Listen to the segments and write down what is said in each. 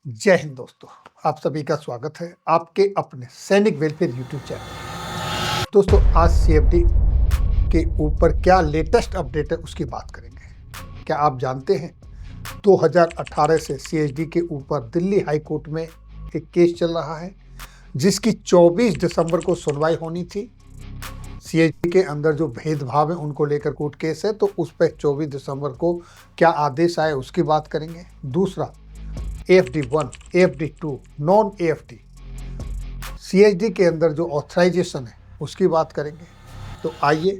जय हिंद दोस्तों, आप सभी का स्वागत है आपके अपने सैनिक वेलफेयर यूट्यूब चैनल। दोस्तों, आज सीएफडी के ऊपर क्या लेटेस्ट अपडेट है उसकी बात करेंगे। क्या आप जानते हैं 2018 से सीएचडी के ऊपर दिल्ली हाई कोर्ट में एक केस चल रहा है जिसकी 24 दिसंबर को सुनवाई होनी थी। सीएचडी के अंदर जो भेदभाव है उनको लेकर कोर्ट केस है, तो उस पर 24 दिसंबर को क्या आदेश आए उसकी बात करेंगे। दूसरा, AFD1, AFD2, non AFD CHD के अंदर जो ऑथराइजेशन है उसकी बात करेंगे। तो आइए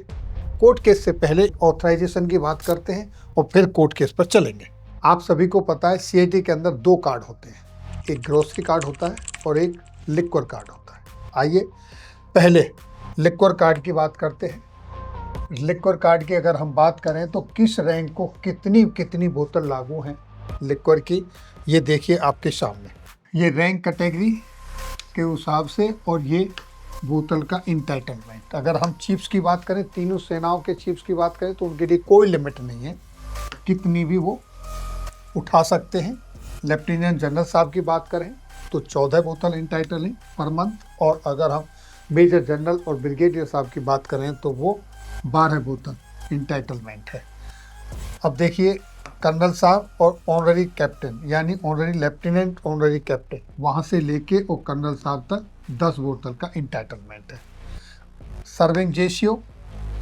कोर्ट केस से पहले ऑथराइजेशन की बात करते हैं और फिर कोर्ट केस पर चलेंगे। आप सभी को पता है सीएचडी के अंदर दो कार्ड होते हैं, एक ग्रोसरी कार्ड होता है और एक लिक्वर कार्ड होता है। आइए पहले लिक्वर कार्ड की बात करते हैं। लिक्वर कार्ड की अगर हम बात करें तो किस रैंक को कितनी कितनी बोतल लागू हैं लिक्वर की, ये देखिए आपके सामने। ये रैंक कैटेगरी के हिसाब से और ये बोतल का इंटाइटलमेंट। अगर हम चिप्स की बात करें, तीनों सेनाओं के चिप्स की बात करें तो उनके लिए कोई लिमिट नहीं है, कितनी भी वो उठा सकते हैं। लेफ्टिनेंट जनरल साहब की बात करें तो 14 बोतल इंटाइटल हैं पर मंथ, और अगर हम मेजर जनरल और ब्रिगेडियर साहब की बात करें तो वो 12 बोतल इंटाइटलमेंट है। अब देखिए, कर्नल साहब और ऑनररी कैप्टन यानी ऑनररी लेफ्टिनेंट, ऑनररी कैप्टन, वहाँ से लेके और कर्नल साहब तक 10 बोतल का इंटाइटलमेंट है। सर्विंग जेसीओ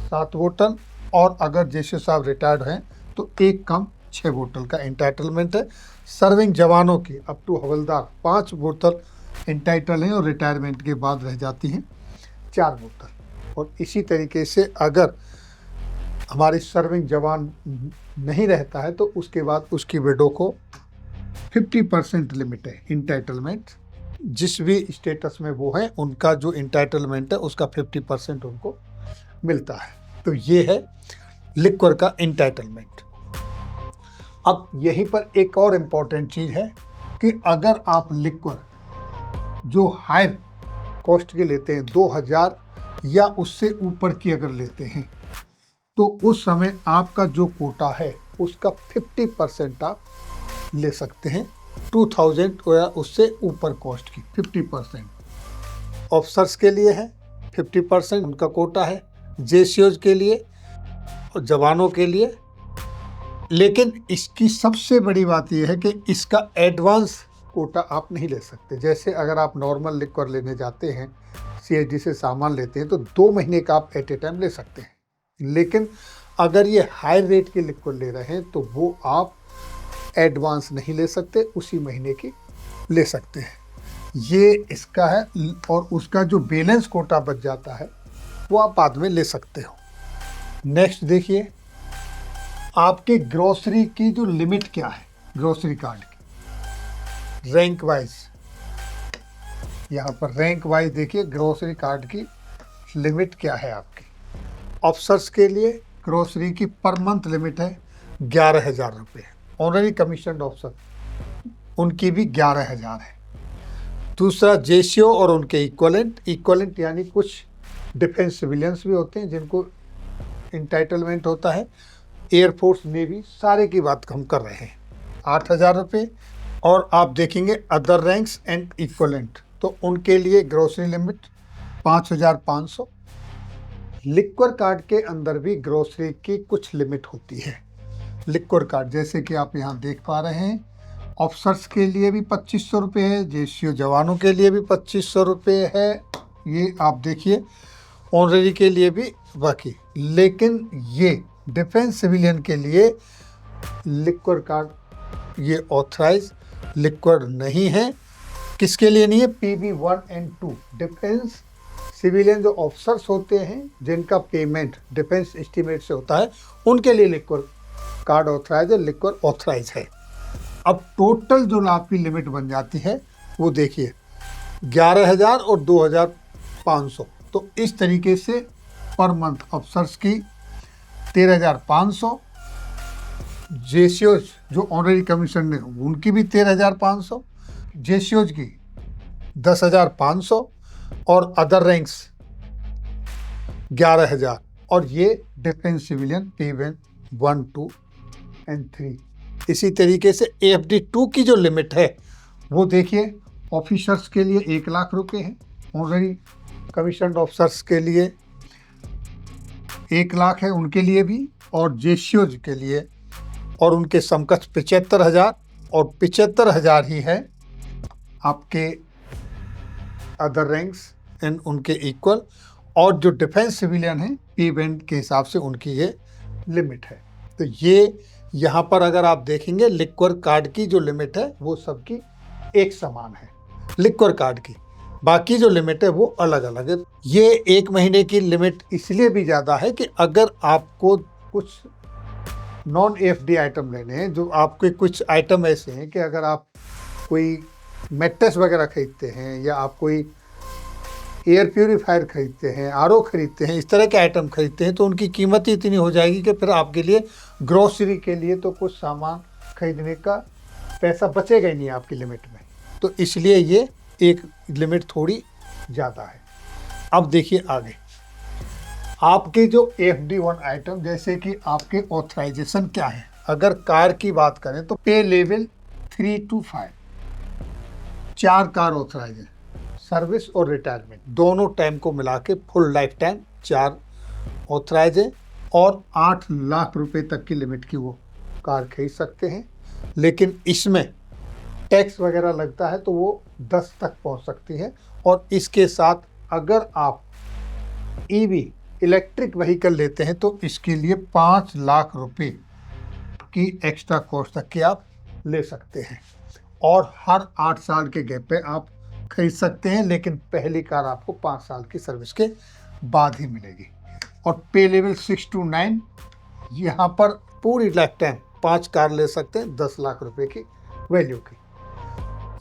7 बोतल, और अगर जेसीओ साहब रिटायर्ड हैं तो एक कम 6 बोतल का इंटाइटलमेंट है। सर्विंग जवानों की अप टू हवलदार 5 बोतल इंटाइटल हैं और रिटायरमेंट के बाद रह जाती हैं 4 बोतल। और इसी तरीके से अगर हमारी सर्विंग जवान नहीं रहता है तो उसके बाद उसकी विडो को 50% लिमिट है इंटाइटलमेंट। जिस भी स्टेटस में वो है उनका जो इंटाइटलमेंट है उसका 50% उनको मिलता है। तो ये है लिक्वर का इंटाइटलमेंट। अब यहीं पर एक और इम्पॉर्टेंट चीज़ है कि अगर आप लिक्वर जो हायर कॉस्ट के लेते हैं 2000 या उससे ऊपर की अगर लेते हैं तो उस समय आपका जो कोटा है उसका 50% आप ले सकते हैं। 2000 या उससे ऊपर कॉस्ट की 50% ऑफिसर्स के लिए है, 50% उनका कोटा है, जेसीओज के लिए और जवानों के लिए। लेकिन इसकी सबसे बड़ी बात यह है कि इसका एडवांस कोटा आप नहीं ले सकते। जैसे अगर आप नॉर्मल लिक्वर लेने जाते हैं, सीएचडी से सामान लेते हैं तो 2 महीने का आप एट ए टाइम ले सकते हैं, लेकिन अगर ये हाई रेट के लिक्विड ले रहे हैं तो वो आप एडवांस नहीं ले सकते, उसी महीने की ले सकते हैं। ये इसका है, और उसका जो बैलेंस कोटा बच जाता है वो आप बाद में ले सकते हो। नेक्स्ट देखिए, आपके ग्रोसरी की जो लिमिट क्या है ग्रोसरी कार्ड की, रैंक वाइज। यहाँ पर रैंक वाइज देखिए ग्रोसरी कार्ड की लिमिट क्या है आपकी। ऑफिसर्स के लिए ग्रोसरी की पर मंथ लिमिट है 11,000 रुपये। ऑनररी कमीशन ऑफिसर उनकी भी 11,000 है। दूसरा, जेसीओ और उनके इक्वलेंट यानी कुछ डिफेंस सिविलियंस भी होते हैं जिनको इंटाइटलमेंट होता है। एयरफोर्स, नेवी, सारे की बात हम कर रहे हैं, 8,000 रुपये। और आप देखेंगे अदर रैंक्स एंड इक्वलेंट, तो उनके लिए ग्रोसरी लिमिट 5,500। लिक्वर कार्ड के अंदर भी ग्रोसरी की कुछ लिमिट होती है। लिक्वर कार्ड जैसे कि आप यहाँ देख पा रहे हैं, ऑफिसर्स के लिए भी 2,500 रुपये है, जेसीओ जवानों के लिए भी 2,500 रुपये है, ये आप देखिए, ऑनररी के लिए भी बाकी। लेकिन ये डिफेंस सिविलियन के लिए लिक्वर कार्ड ये ऑथराइज लिक्वर नहीं है। किसके लिए नहीं है? PB1 एंड 2 डिफेंस सिविलियन जो ऑफिसर्स होते हैं जिनका पेमेंट डिफेंस एस्टीमेट से होता है, उनके लिए लिक्वर कार्ड ऑथराइज है, लिक्वर ऑथराइज है। अब टोटल जो आपकी लिमिट बन जाती है वो देखिए 11,000 और 2,500। तो इस तरीके से पर मंथ ऑफिसर्स की 13,500, जेसीओज जो ऑनररी कमीशन है उनकी भी 13,500, जेसीओज की 10,500 और अदर रैंक्स 11,000। और ये डिफेंस सिविलियन PB1, 2 एंड 3। इसी तरीके से AFD2 की जो लिमिट है वो देखिए ऑफिसर्स के लिए 1 लाख रुपए है, ऑनररी कमीशन ऑफिसर्स के लिए 1 लाख है उनके लिए भी, और जेसीओज के लिए और उनके समकक्ष 75,000 और 75,000 ही है आपके अदर रैंक्स इन उनके इक्वल। और जो डिफेंस सिविलियन है पे बैंड के हिसाब से उनकी ये लिमिट है। तो ये यहाँ पर अगर आप देखेंगे लिक्वर कार्ड की जो लिमिट है वो सबकी एक समान है लिक्वर कार्ड की, बाकी जो लिमिट है वो अलग अलग है। ये 1 महीने की लिमिट इसलिए भी ज़्यादा है कि अगर आपको कुछ नॉन एफडी आइटम लेने हैं, जो आपके कुछ आइटम ऐसे हैं कि अगर आप कोई मैट्रेस वगैरह खरीदते हैं या आप कोई एयर प्यूरीफायर खरीदते हैं, आरओ खरीदते हैं, इस तरह के आइटम खरीदते हैं तो उनकी कीमत ही इतनी हो जाएगी कि फिर आपके लिए ग्रोसरी के लिए तो कुछ सामान खरीदने का पैसा बचेगा ही नहीं आपकी लिमिट में। तो इसलिए ये एक लिमिट थोड़ी ज़्यादा है। अब देखिए आगे आपके जो FD1 आइटम, जैसे कि आपके ऑथराइजेशन क्या है। अगर कार की बात करें तो पे लेवल 3 to 5 4 कार ऑथराइज है, सर्विस और रिटायरमेंट दोनों टाइम को मिला के फुल लाइफ टाइम 4 ऑथराइज है और 8 लाख रुपए तक की लिमिट की वो कार खरीद सकते हैं। लेकिन इसमें टैक्स वगैरह लगता है तो वो 10 तक पहुंच सकती है। और इसके साथ अगर आप EV इलेक्ट्रिक व्हीकल लेते हैं तो इसके लिए 5 लाख रुपए की एक्स्ट्रा कॉस्ट तक की आप ले सकते हैं और हर 8 साल के गैप पे आप खरीद सकते हैं। लेकिन पहली कार आपको 5 साल की सर्विस के बाद ही मिलेगी। और पे लेवल 6 to 9 यहाँ पर पूरी लाइफ टाइम 5 कार ले सकते हैं 10 लाख रुपए की वैल्यू की।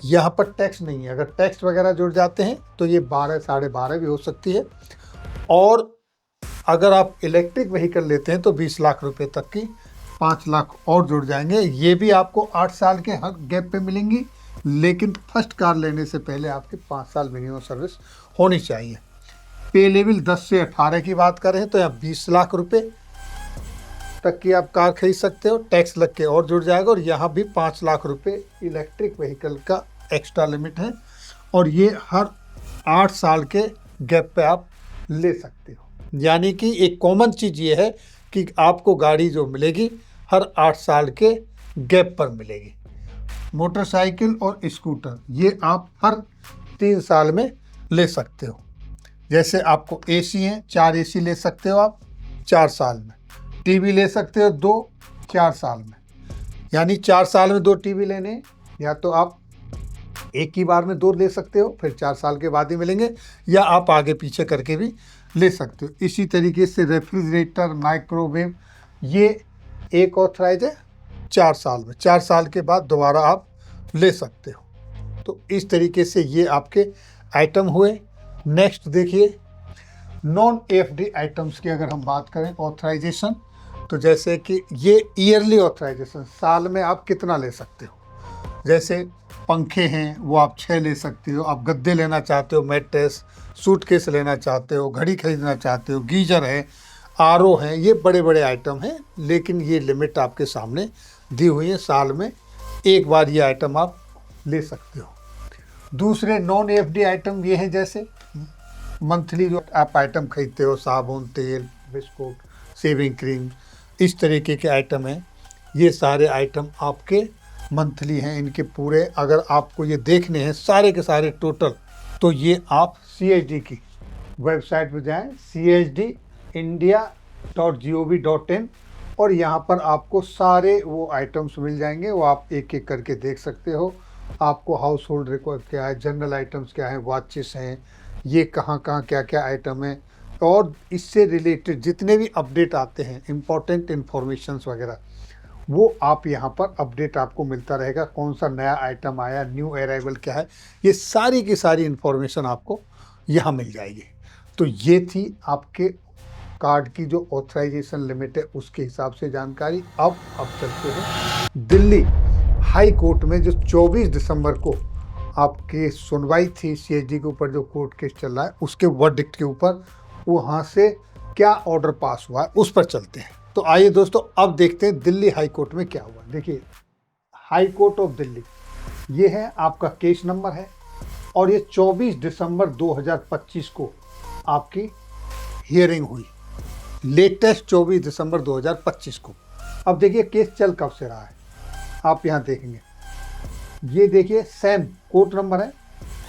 यहाँ पर टैक्स नहीं है, अगर टैक्स वगैरह जुड़ जाते हैं तो ये 12 साढ़े 12 भी हो सकती है। और अगर आप इलेक्ट्रिक व्हीकल लेते हैं तो 20 लाख रुपए तक की 5 लाख और जुड़ जाएंगे। ये भी आपको 8 साल के हर गैप पे मिलेंगी, लेकिन फर्स्ट कार लेने से पहले आपके 5 साल मिनिमम सर्विस होनी चाहिए। पे लेवल 10 से 18 की बात करें तो यहाँ 20 लाख रुपए तक की आप कार खरीद सकते हो, टैक्स लग के और जुड़ जाएगा। और यहाँ भी 5 लाख रुपए इलेक्ट्रिक व्हीकल का एक्स्ट्रा लिमिट है और ये हर 8 साल के गैप पे आप ले सकते हो। यानी कि एक कॉमन चीज़ ये है कि आपको गाड़ी जो मिलेगी हर 8 साल के गैप पर मिलेगी। मोटरसाइकिल और स्कूटर ये आप हर 3 साल में ले सकते हो। जैसे आपको AC हैं, 4 AC ले सकते हो आप 4 साल में, TV ले सकते हो 2 4 साल में। यानी 4 साल में 2 TV लेने, या तो आप एक ही बार में 2 ले सकते हो, फिर 4 साल के बाद ही मिलेंगे, या आप आगे पीछे करके भी ले सकते हो। इसी तरीके से रेफ्रिजरेटर, माइक्रोवेव ये एक ऑथराइज है 4 साल में, 4 साल के बाद दोबारा आप ले सकते हो। तो इस तरीके से ये आपके आइटम हुए। नेक्स्ट देखिए नॉन FD आइटम्स की अगर हम बात करें ऑथराइजेशन, तो जैसे कि ये ईयरली ऑथराइजेशन, साल में आप कितना ले सकते हो। जैसे पंखे हैं वो आप 6 ले सकते हो, आप गद्दे लेना चाहते हो, मैट्रेस, सूटकेस लेना चाहते हो, घड़ी खरीदना चाहते हो, गीजर है, RO है, ये बड़े बड़े आइटम हैं। लेकिन ये लिमिट आपके सामने दी हुई है, साल में एक बार ये आइटम आप ले सकते हो। दूसरे नॉन FD आइटम ये हैं, जैसे मंथली जो आप आइटम खरीदते हो, साबुन, तेल, बिस्कुट, शेविंग क्रीम, इस तरीके के आइटम हैं। ये सारे आइटम आपके मंथली हैं। इनके पूरे अगर आपको ये देखने हैं सारे के सारे टोटल, तो ये आप CHD की वेबसाइट पर जाएं, CHDindia.gov.in, और यहाँ पर आपको सारे वो आइटम्स मिल जाएंगे। वो आप एक एक करके देख सकते हो। आपको हाउस होल्ड रिक्वायर्ड क्या है, जनरल आइटम्स क्या है, वॉचेस हैं, ये कहाँ कहाँ क्या क्या आइटम है, और इससे रिलेटेड जितने भी अपडेट आते हैं, इम्पोर्टेंट इन्फॉर्मेशंस वगैरह, वो आप यहाँ पर अपडेट आपको मिलता रहेगा। कौन सा नया आइटम आया, न्यू अराइवल क्या है, ये सारी की सारी इन्फॉर्मेशन आपको यहाँ मिल जाएगी। तो ये थी आपके कार्ड की जो ऑथराइजेशन लिमिट है उसके हिसाब से जानकारी। अब चलते हैं दिल्ली हाई कोर्ट में, जो 24 दिसंबर को आपकी सुनवाई थी CHD के ऊपर जो कोर्ट केस चल रहा है उसके वर्डिक्ट के ऊपर, वहाँ से क्या ऑर्डर पास हुआ है उस पर चलते हैं। तो आइए दोस्तों अब देखते हैं दिल्ली हाई कोर्ट में क्या हुआ। देखिए हाई कोर्ट ऑफ दिल्ली ये है आपका केस नंबर है और ये 24 दिसंबर 2025 को आपकी हियरिंग हुई, लेटेस्ट 24 दिसंबर 2025 को। अब देखिए केस चल कब से रहा है, आप यहाँ देखेंगे, ये देखिए सेम कोर्ट नंबर है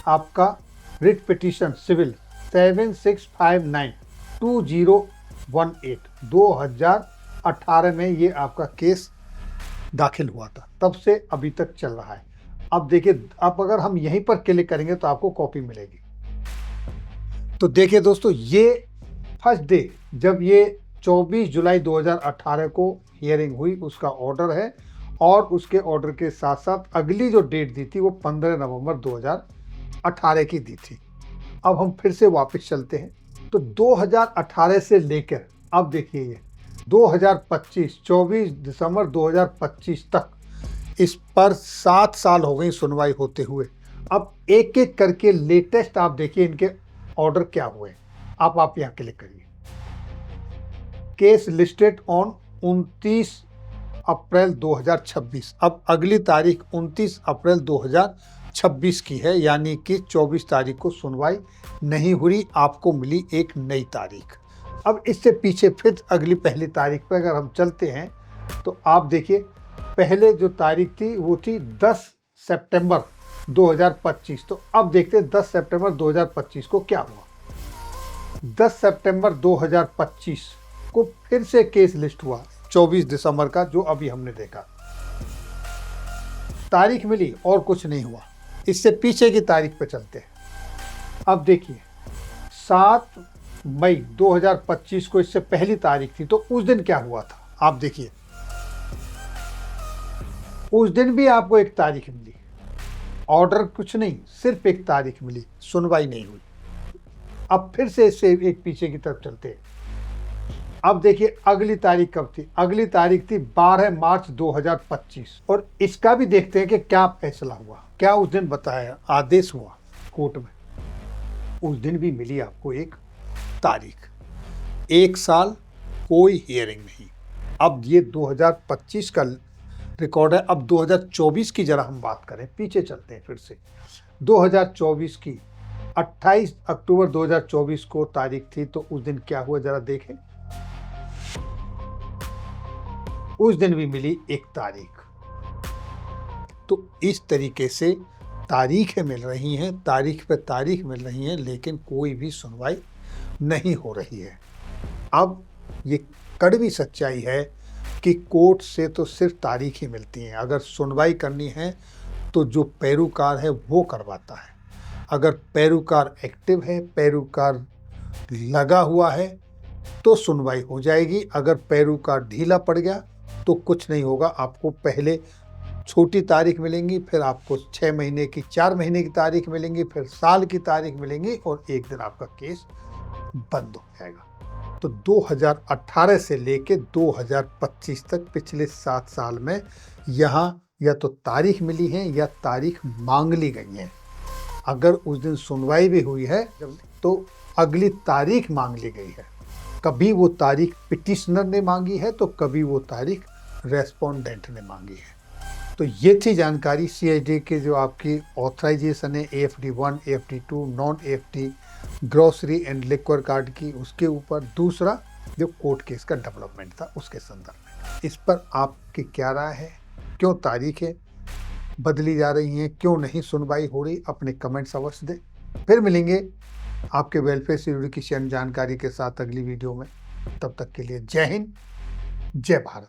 आपका, रिट पिटीशन सिविल 7659/2018 2018 में ये आपका केस दाखिल हुआ था, तब से अभी तक चल रहा है। अब देखिए, अब अगर हम यहीं पर क्लिक करेंगे तो आपको कॉपी मिलेगी। तो देखिए दोस्तों, ये फर्स्ट डे जब ये 24 जुलाई 2018 को हियरिंग हुई उसका ऑर्डर है, और उसके ऑर्डर के साथ साथ अगली जो डेट दी थी वो 15 नवंबर 2018 की दी थी। अब हम फिर से वापस चलते हैं, तो 2018 से लेकर अब देखिए ये 2025 24 दिसंबर 2025 तक, इस पर 7 साल हो गई सुनवाई होते हुए। अब एक एक करके लेटेस्ट आप देखिए इनके ऑर्डर क्या हुए। आप यहाँ क्लिक करिए, केस लिस्टेड ऑन 29 अप्रैल 2026। अब अगली तारीख 29 अप्रैल 2026 की है, यानी कि 24 तारीख को सुनवाई नहीं हुई, आपको मिली एक नई तारीख। अब इससे पीछे फिर अगली पहली तारीख पर अगर हम चलते हैं तो आप देखिए, पहले जो तारीख थी वो थी 10 सितंबर 2025। तो अब देखते हैं 10 सितंबर 2025 को क्या हुआ। 10 सितंबर 2025 को फिर से केस लिस्ट हुआ 24 दिसंबर का, जो अभी हमने देखा। तारीख मिली और कुछ नहीं हुआ। इससे पीछे की तारीख पे चलते हैं। अब देखिए 7 मई 2025 को इससे पहली तारीख थी, तो उस दिन क्या हुआ था आप देखिए, उस दिन भी आपको एक तारीख मिली, ऑर्डर कुछ नहीं, सिर्फ एक तारीख मिली, सुनवाई नहीं हुई। अब फिर से इससे एक पीछे की तरफ चलते हैं। अब देखिए अगली तारीख कब थी, अगली तारीख थी 12 मार्च 2025, और इसका भी देखते हैं कि क्या फैसला हुआ, क्या उस दिन बताया, आदेश हुआ कोर्ट में। उस दिन भी मिली आपको एक तारीख, 1 साल कोई हियरिंग नहीं। अब ये 2025 का रिकॉर्ड है। अब 2024 की जरा हम बात करें, पीछे चलते हैं फिर से। 2024 की 28 अक्टूबर 2024 को तारीख थी, तो उस दिन क्या हुआ जरा देखें। उस दिन भी मिली एक तारीख। तो इस तरीके से तारीखें मिल रही हैं, तारीख पे तारीख मिल रही हैं, लेकिन कोई भी सुनवाई नहीं हो रही है। अब ये कड़वी सच्चाई है कि कोर्ट से तो सिर्फ तारीख ही मिलती हैं। अगर सुनवाई करनी है तो जो पैरोकार है वो करवाता है। अगर पैरोकार एक्टिव है, पैरोकार लगा हुआ है, तो सुनवाई हो जाएगी। अगर पैरोकार ढीला पड़ गया तो कुछ नहीं होगा। आपको पहले छोटी तारीख मिलेंगी, फिर आपको 6 महीने की, 4 महीने की तारीख मिलेंगी, फिर साल की तारीख मिलेंगी, और एक दिन आपका केस बंद हो जाएगा। तो 2018 से लेके 2025 तक पिछले 7 साल में यहाँ या तो तारीख मिली है या तारीख मांग ली गई है। अगर उस दिन सुनवाई भी हुई है तो अगली तारीख मांग ली गई है। कभी वो तारीख पिटिशनर ने मांगी है तो कभी वो तारीख रेस्पोंडेंट ने मांगी है। तो ये थी जानकारी CID के जो आपकी ऑथराइजेशन है AFD 1, AFD 2, non AFD grocery and liquor card की, उसके ऊपर। दूसरा जो कोर्ट केस का डेवलपमेंट था उसके संदर्भ में। इस पर आपकी क्या राय है, क्यों तारीखें बदली जा रही हैं, क्यों नहीं सुनवाई हो रही, अपने कमेंट्स अवश्य दें। फिर मिलेंगे आपके वेलफेयर से जुड़ी किसी अन्य जानकारी के साथ अगली वीडियो में। तब तक के लिए जय हिंद, जय भारत।